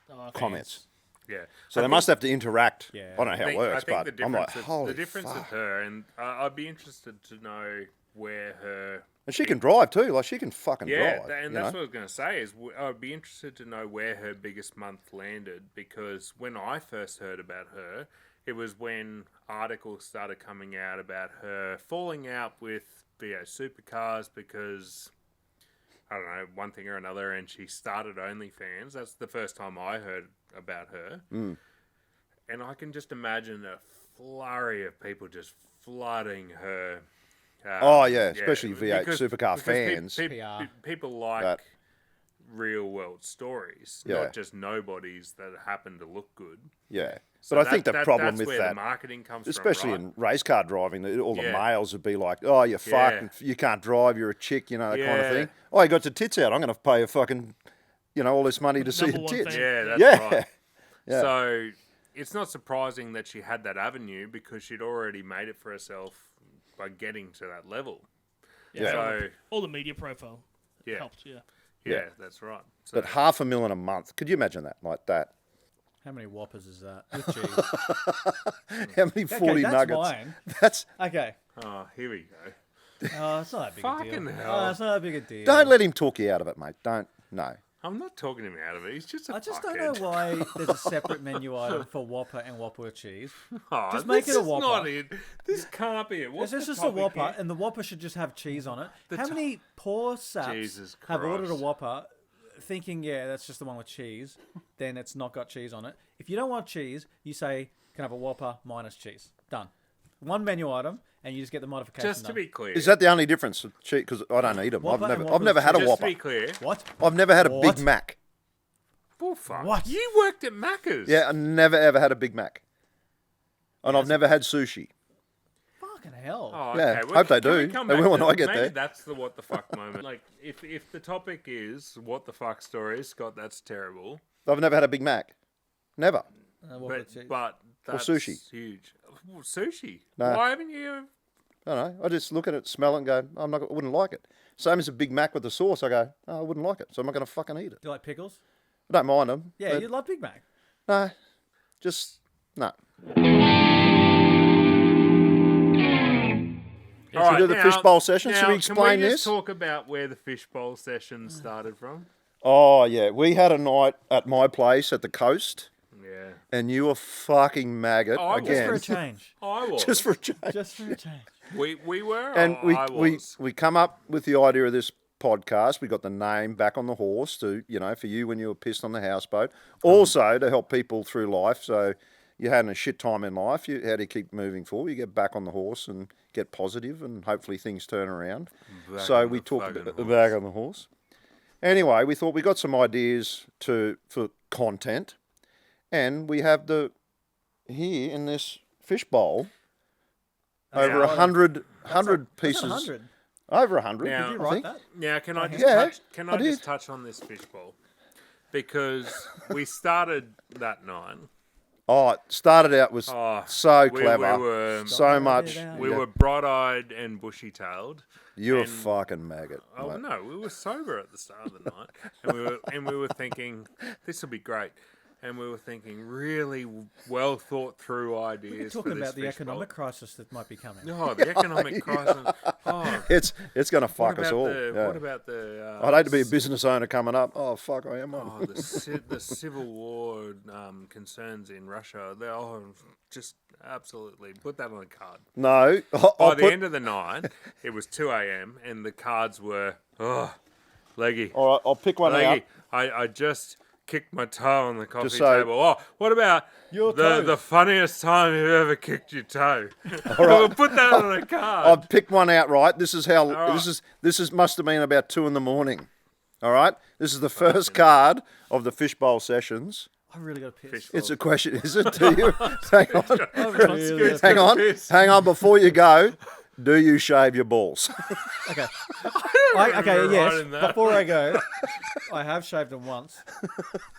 Oh, comments. Yeah. So they must have to interact. Yeah. I don't know how it works, but I'm like, holy the difference fuck. with her, and I'd be interested to know where her. And she can drive too. Like she can fucking Yeah, drive. and you that's know? what I was going to say. I'd be interested to know where her biggest month landed, because when I first heard about her, it was when articles started coming out about her falling out with supercars because, I don't know, one thing or another, and she started OnlyFans. That's the first time I heard about her. Mm. And I can just imagine a flurry of people just flooding her. Oh, yeah, especially V8 because- supercar because fans. PR. People like That- real world stories, Yeah. not just nobodies that happen to look good. Yeah. So But I think the problem that's with where that, the marketing comes especially from, right? in race car driving, all the Yeah. males would be like, "Oh, you're fucked, Yeah. and you can't drive, you're a chick," that kind of Yeah. thing. "Oh, you got your tits out. I'm going to pay a fucking, all this money to see Number your one tits." fan. Yeah, that's Yeah. right. Yeah. So it's not surprising that she had that avenue because she'd already made it for herself by getting to that level. Yeah. So All the media profile yeah, helped. Yeah. yeah, that's right. So But $500,000 a month. Could you imagine that? Like that? How many Whoppers is that? With cheese. How many 40 that's nuggets? mine. That's. Okay. oh, here we go. Oh, it's not that big a Fucking deal. hell. Oh, it's not that big a deal. Don't let him talk you out of it, mate. Don't. No. I'm not talking him out of it. He's just a I just fuckhead. don't know why there's a separate menu item for Whopper and Whopper with cheese. Oh, Just make this it's a is Whopper. Not it. This can't be it. What's This is the just a topic Whopper, here? and the Whopper should just have cheese on it. The How to- many poor saps Jesus have ordered a Christ. Whopper thinking, yeah, that's just the one with cheese, then it's not got cheese on it? If you don't want cheese, you say, can I have a Whopper minus cheese? Done. One menu item, and you just get the modification Just to done. be clear. Is that the only difference? Because I don't eat them. Whopper I've and never, Whopper I've never had a just to Whopper. be clear. What? I've never had a What? Big Mac. Oh, fuck. What? You worked at Macca's. Yeah, I never ever had a Big Mac. And I've never had sushi. Fucking hell. Oh, Yeah, okay. hope they can we do. come They back will when to- I get maybe there. That's the what the fuck moment. Like, if the topic is what the fuck story, Scott, that's terrible. I've never had a Big Mac. Never. Whopper cheese. but that's sushi. huge. Well, sushi. No. Why haven't you? I don't know. I just look at it, smell it, and go, I wouldn't like it. Same as a Big Mac with the sauce. I go, I wouldn't like it, so I'm not going to fucking eat it. Do you like pickles? I don't mind them. Yeah, you love Big Mac. No, just no. All we do the fishbowl session? Should we explain Can we this? just talk about where the fishbowl session started from? Oh yeah, we had a night at my place at the coast, Yeah. and you were fucking maggot I was. Just for again. a change. I was. Just for a change. Just for a change. We were. And I was. we come up with the idea of this podcast. We got the name Back on the Horse to, for you when you were pissed on the houseboat. Also to help people through life. So you had a shit time in life. How do you keep moving forward? You get back on the horse and get positive, and hopefully things turn around. So we talked about Back on the Horse. Anyway, we thought we got some ideas for content, and we have here in this fishbowl over 100 pieces. 100. Over 100. Now- Did you I write think. that? Now, can I just Yeah, touch? Can I I just did. touch on this fishbowl? Because we started that night. Oh, it started out was Oh, so we clever, were- so much. out. We Yeah. were bright-eyed and bushy-tailed. You're a and- fucking maggot. Oh mate. no, we were sober at the start of the night, and we were thinking this will be great, and we were thinking really well thought through ideas. Talking for this about the fishbowl. economic crisis that might be coming. Oh, the economic crisis. Oh, It's going to fuck what us about all. the? yeah. What about the? I'd hate to be a business owner coming up. Oh fuck, I am one. Oh, the civil war concerns in Russia. They're just absolutely put that on a card. No, By I'll the put. end of the night, it was 2 a.m. and the cards were leggy. All right, I'll pick one out. Leggy. I just kicked my toe on the coffee so- table. Oh, what about Your toe. the funniest time you've ever kicked your toe? right. We'll put that on a card. I've picked one out. Right, this is how. right. This is must have been about 2 a.m. All right, this is the first card of the fishbowl sessions. I really got to piss. Fishbowl. It's a question, is it? Do you? Hang on. Really Hang on. Piss. Hang on. Before you go, do you shave your balls? Okay. remember Okay, yes. writing that. Before I go, I have shaved them once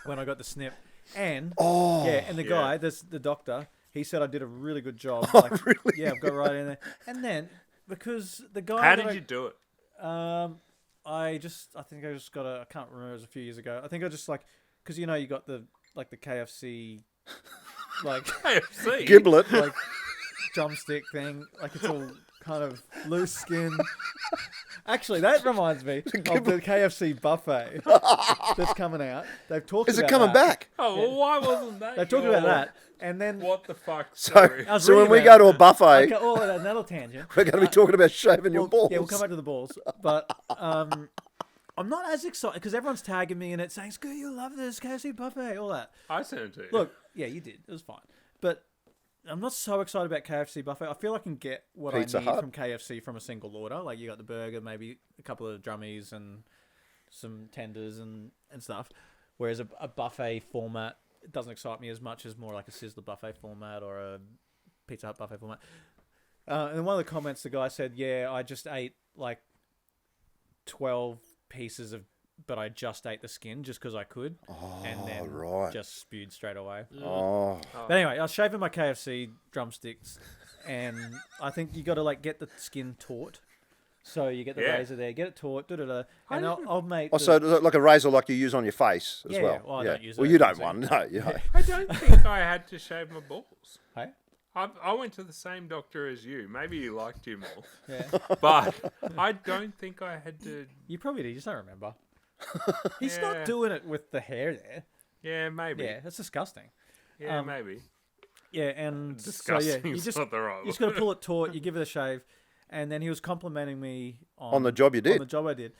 when I got the snip. And and the guy, the doctor, he said I did a really good job. Really? Yeah, I've got right in there. And then because the guy How that did you do it? I think I just got I can't remember, it was a few years ago. I think I just because you got the KFC KFC. Giblet. drumstick thing, it's all kind of loose skin. Actually, that reminds me of the KFC buffet that's coming out. They've talked Is about it coming that. back? Oh, well, why wasn't that? They've talked about that. And then What the fuck? So, Sorry. I was so when reading we about go to a buffet, okay, another tangent. we're going to be talking about shaving your balls. Yeah, we'll come back to the balls. But I'm not as excited because everyone's tagging me in it saying, "Screw, you'll love this KFC buffet," all that. I sent it to you. Look, yeah, you did. It was fine. But I'm not so excited about KFC buffet. I feel I can get what Pizza I need Hut. from KFC from a single order. Like you got the burger, maybe a couple of drummies and some tenders and stuff. Whereas a buffet format, it doesn't excite me as much as more like a Sizzler buffet format or a Pizza Hut buffet format. And in one of the comments, the guy said, "Yeah, I just ate 12 pieces but I just ate the skin just because I could, and then right. just spewed straight away." Oh, But anyway, I was shaving my KFC drumsticks, and I think you got to get the skin taut. So you get the Yeah. razor there, get it taut, and I'll make. oh, so like a razor like you use on your face as Yeah, well. yeah. Well, I don't use Well, that, you don't so- one. No, you don't. I don't think I had to shave my balls. Hey? I went to the same doctor as you. Maybe you liked you more. Yeah, But I don't think I had to. you probably did. You just don't remember. He's Yeah. not doing it with the hair there. Yeah, maybe. Yeah, that's disgusting. Yeah, maybe. Yeah, and Disgusting so yeah, you is just not the right you just word. got to pull it taut. You give it a shave, and then he was complimenting me On the job you did. On the job I did,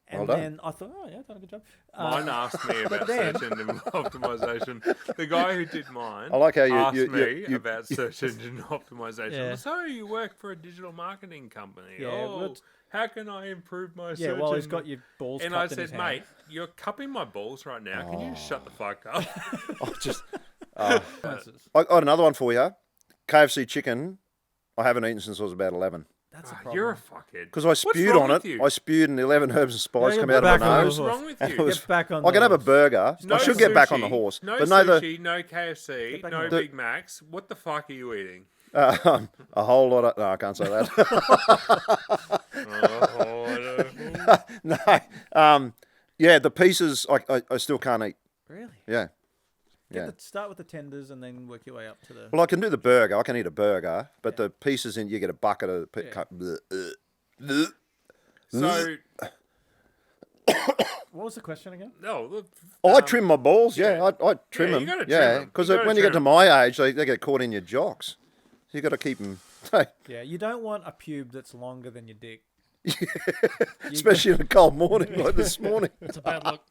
and Well done. then I thought, oh yeah, I've done a good job. Mine asked me about then- search engine optimization. The guy who did mine I like how asked you me about search engine optimization. Yeah. So you work for a digital marketing company. Yeah, Oh, well, how can I improve my Yeah, search well, he's engine? got your balls. And cupped I in his said, hand. mate, you're cupping my balls right now. Can you shut the fuck up? Oh, just. Consequences. I got another one for you. KFC chicken. I haven't eaten since I was about 11. That's a Oh, problem. you're a fuckhead. Because I What's spewed wrong on with it. you? I spewed and 11 herbs and spices Yeah, come you're out of back my on the nose. What's wrong horse. with And you? it was- Get back on I can have a the- burger. No I should get back on the sushi, horse. No but no, sushi, no KFC, Get back no on the- Big Macs. What the fuck are you eating? a whole lot of... No, I can't say that. No. Yeah, the pieces I still can't eat. Really? Yeah. Yeah. Start with the tenders and then work your way up to the. Well, I can do the burger. I can eat a burger, but Yeah. the pieces in, you get a bucket of... So, What was the question again? no. I trim my balls, yeah. I trim Yeah, them. you gotta trim yeah, 'em. because You gotta when you get trim to 'em. my age, they get caught in your jocks. So you got to keep them... Yeah, you don't want a pube that's longer than your dick. Especially in a cold morning like this morning. It's a bad look.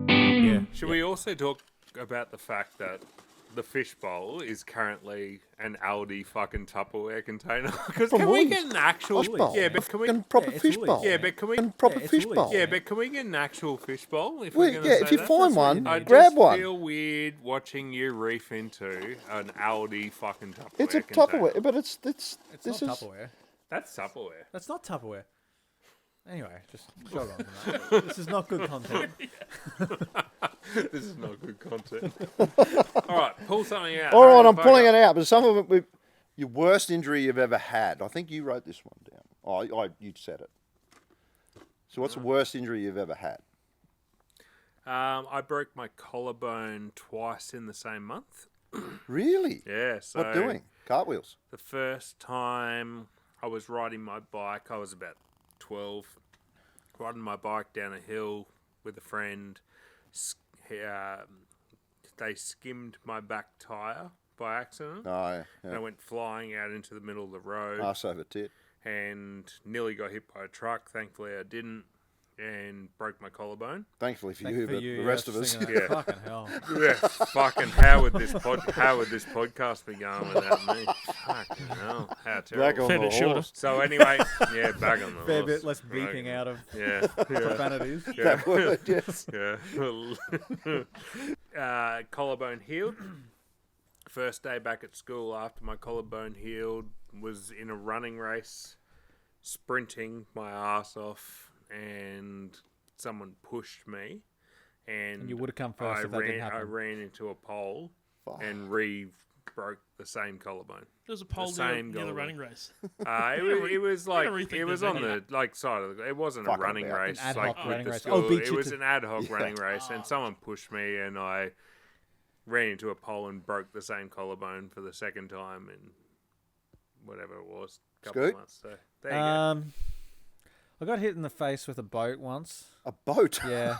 Yeah. Should we also talk about the fact that the fishbowl is currently an Aldi fucking Tupperware container? Because From can we Woolies. get an actual? Fishbowl. Yeah, but can we? And proper it's fish Woolies. bowl. Yeah, but can we? And proper it's fish Woolies. bowl. Yeah, but can we get an actual fishbowl? If Well, we're gonna yeah, say if you that? find what one, you I need. grab just one. feel weird watching you reef into an Aldi fucking Tupperware. It's a container. Tupperware, but it's It's this not is Tupperware. That's Tupperware. That's not Tupperware. Anyway, just jog on from that. This is not good content. This is not good content. All right, pull something out. all right. I'm pulling it out, but some of it. Your worst injury you've ever had. I think you wrote this one down. Oh, you said it. So what's the worst injury you've ever had? I broke my collarbone twice in the same month. Really? Yeah. So What doing? Cartwheels. The first time I was riding my bike, I was about 12, riding my bike down a hill with a friend. They skimmed my back tyre by accident. No, And I went flying out into the middle of the road arse over tit. and nearly got hit by a truck. Thankfully, I didn't, and broke my collarbone. Thankfully for Thank you, for but you, the yeah, rest of just us. thinking that. Yeah. Fucking hell. Yeah, fucking how would this podcast be going without me? Fucking hell, how Back terrible. on Fair the bit shorter. horse. So anyway, yeah, back on the Fair horse. bit less beeping Right. out of Yeah, yeah, profanities. yeah. That word, yes. Yeah. Collarbone healed. First day back at school after my collarbone healed, was in a running race, sprinting my ass off, and someone pushed me, and You would have come first if that didn't I happen. ran into a pole Fuck. and broke the same collarbone. There's a pole same near the goal. running race. It was like rethink it was this, on the don't side of the. It wasn't a Fuck running about. race, An ad like hoc with running the race. school. Oh, beat It you was to- an ad hoc Yeah. running race, and someone pushed me, and I ran into a pole and broke the same collarbone for the second time in whatever it was, couple Scoot? of months. So there you go. I got hit in the face with a boat once. A boat. Yeah.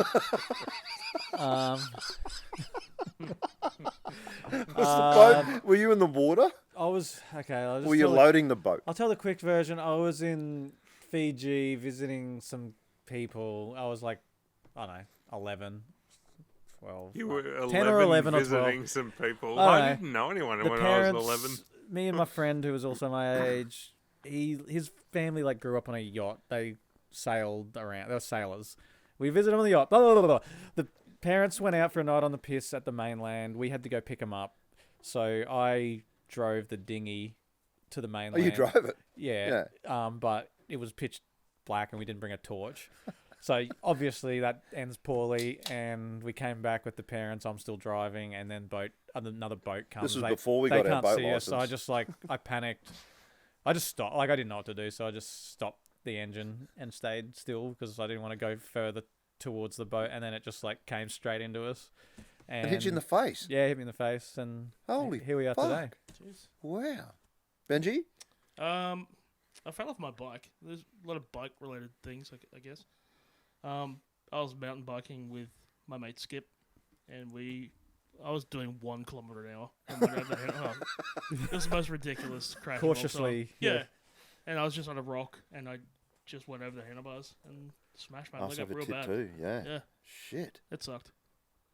Was the boat? Were you in the water? I was okay. I'll just Or were you tell the- loading the boat? I'll tell the quick version. I was in Fiji visiting some people. I was like, I don't know, 11, 12. You were 10 or 11 or 12. visiting some people. I don't I know. didn't know anyone The when parents, I was 11. me and my friend who was also my age, his family like grew up on a yacht. They sailed around. They were sailors. We visited them on the yacht. Blah, blah, blah, blah. The parents went out for a night on the piss at the mainland. We had to go pick them up. So I drove the dinghy to the Oh, mainland. you drove it. Yeah. But it was pitch black and we didn't bring a torch. So obviously that ends poorly, and we came back with the parents. I'm still driving, and then another boat comes. This was before we got our can't boat see us, so I license. just I panicked. I just stopped. Like I didn't know what to do, so I just stopped the engine and stayed still because I didn't want to go further towards the boat. And then it just like came straight into us. And It hit you in the face. yeah, it hit me in the face, and Holy here we are fuck. today. Jeez. Wow. Benji? I fell off my bike. There's a lot of bike related things, I guess. I was mountain biking with my mate Skip, and I was doing 1 kilometer an hour. And went over it was the most ridiculous crash. of all time. Cautiously, Yeah. yeah. And I was just on a rock, and I just went over the handlebars and smashed my I leg up have a real tit bad. too. Yeah. Yeah, Shit. it sucked.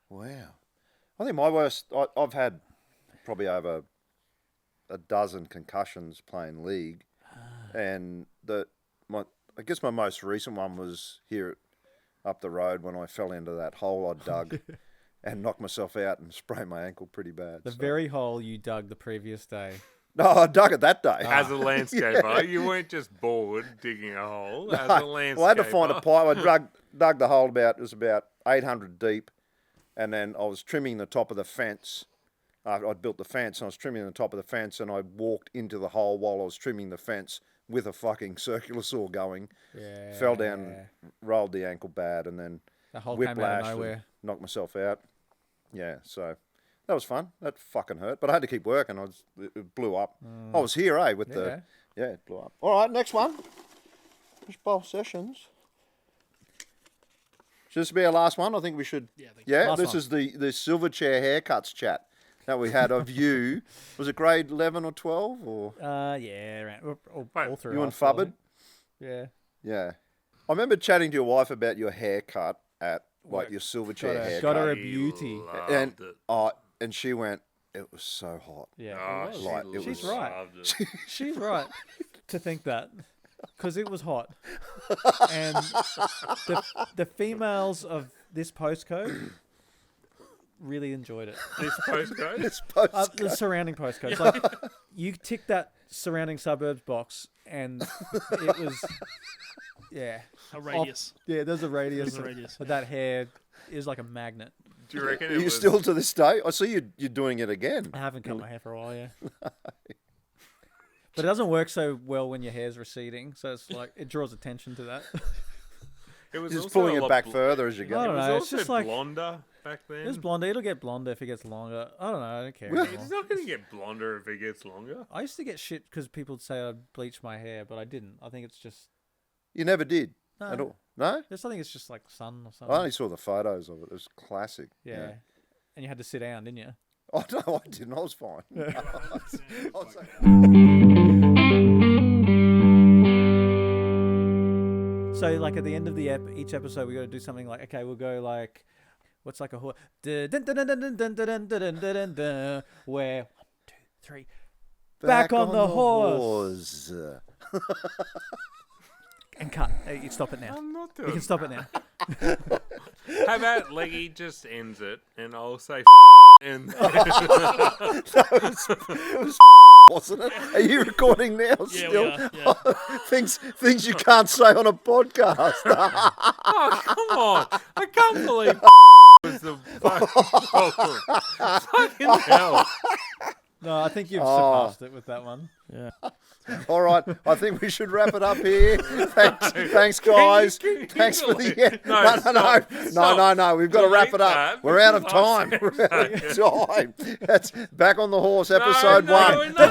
Wow. I think my worst, I've had probably over a dozen concussions playing league. And I guess my most recent one was here up the road when I fell into that hole I dug and knock myself out and sprain my ankle pretty bad. The so. very hole you dug the previous day. No, I dug it that day. As a landscaper, you weren't just bored digging a hole. As a landscaper, Well, I had to find a pipe. I dug the hole it was about 800 deep, and then I was trimming the top of the fence. I'd built the fence, and I was trimming the top of the fence, and I walked into the hole while I was trimming the fence with a fucking circular saw going. Yeah. Fell down, rolled the ankle bad, and then The hole came out whiplash of and nowhere. knocked myself out. Yeah, so that was fun. That fucking hurt, but I had to keep working. It blew up. I was here, with the it blew up. All right, next one. Fishbowl sessions. Should this be our last one? I think we should. Yeah, I think Yeah, Last this one. is the silver chair haircuts chat that we had of you. Was it grade 11 or 12 or Yeah, around, all through. you high and school, I Fubbard? think. Yeah. Yeah. I remember chatting to your wife about your haircut at your silver chair haircut. Got her a beauty. and Loved it. and she went, it was so hot. Yeah. Oh, it was. she Like, it She's was- right. loved it. She's right to think that because it was hot, and the females of this postcode really enjoyed it. This postcode? It's post- The surrounding postcodes, like you tick that surrounding suburbs box, and it was A radius. there's a radius. There's a radius. But that hair is like a magnet. Do you reckon Are it you was still to this day? I see you're doing it again. I haven't cut my hair for a while, yeah. But it doesn't work so well when your hair's receding, so it's like it draws attention to that. It was You're just also pulling a it lot back bl- further as you I go. don't It was know, it's also just like- blonder back then. It's blonder. It'll get blonder if it gets longer. I don't know. I don't care Really? anymore. It's not going to get blonder if it gets longer. I used to get shit because people would say I'd bleach my hair, but I didn't. I think it's just You never did no. at all. No? I think it's just like sun or I something. only saw the photos of it. It was classic. Yeah. And you had to sit down, didn't you? Oh, no, I didn't. I was fine. I was like, So like at the end of the each episode, we got to do something like, okay, we'll go like, what's like a horse? Where 1, 2, 3, back on the horse. And cut. Hey, you stop it now. I'm not You doing can stop it now. How about Leggy just ends it and I'll say and wasn't it? Are you recording now Yeah, still? we are. Yeah. Things you can't say on a podcast. oh, come on. I can't believe was the fucking fucking hell. No, I think you've surpassed it with that one. Yeah. All right, I think we should wrap it up here. Thanks, guys. Can you Thanks for the delete- No, stop. no. We've got to wrap it Delete up. that, We're out of because time. I've We're out of said time. That's Back on the Horse, episode no, 1. no.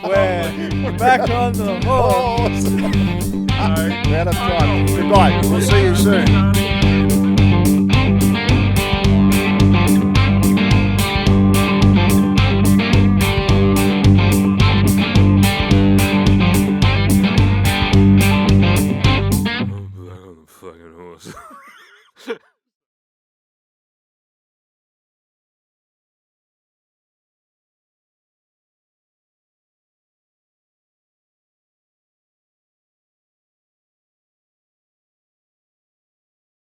We're back on the horse. We're out of time. Goodbye. We'll see you soon. Fucking horse.